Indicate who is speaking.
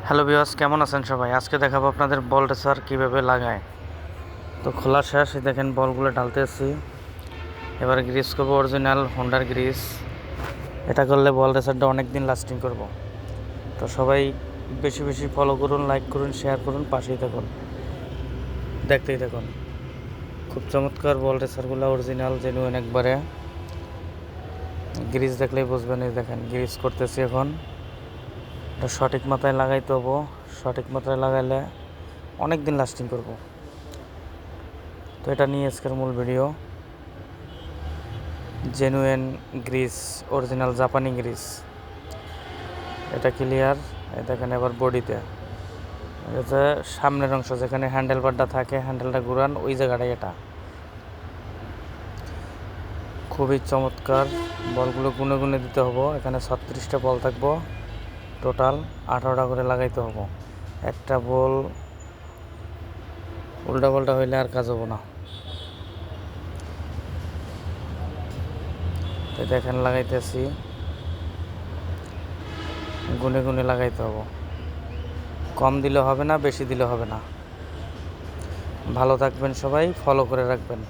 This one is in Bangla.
Speaker 1: হ্যালো ভিউয়ার্স, কেমন আছেন সবাই? আজকে দেখাবো আপনাদের বল রেসার কীভাবে লাগায়। তো খোলা শেষ, দেখেন বলগুলো ঢালতেছি। এবার গ্রিস করবো অরিজিনাল হোন্ডার গ্রিস। এটা করলে বল রেসারটা অনেক দিন লাস্টিং করব। তো সবাই বেশি বেশি ফলো করুন, লাইক করুন, শেয়ার করুন, পাশেই থাকুন, দেখতেই থাকুন। খুব চমৎকার বল রেসারগুলো, অরিজিনাল জেনুইন একবারে। গ্রিস দেখলেই বুঝবেন। এই দেখেন গ্রিস করতেছি এখন। এটা সঠিক মাথায় লাগাইতে হবো। সঠিক মাথায় লাগাইলে অনেক দিন লাস্টিং করব। তো এটা নিয়ে আজকের মূল ভিডিও। জেনুইন গ্রিস, অরিজিনাল জাপানি গ্রিস, এটা ক্লিয়ার। এই দেখেন এবার বডিতে, এটা সামনের অংশ যেখানে হ্যান্ডেল বারটা থাকে, হ্যান্ডেলটা ঘুরান ওই জায়গাটায়। এটা খুবই চমৎকার। বলগুলো গুনে গুনে দিতে হবো। এখানে 36টা বল থাকবো, টোটাল 18টা করে লাগাইতে হবো। একটা বল উল্টা পাল্টা হইলে আর কাজ হবো না। তো দেখেন লাগাইতেছি, গুনে গুনে লাগাইতে হবে। কম দিলে হবে না, বেশি দিলে হবে না। ভালো থাকবেন সবাই, ফলো করে রাখবেন।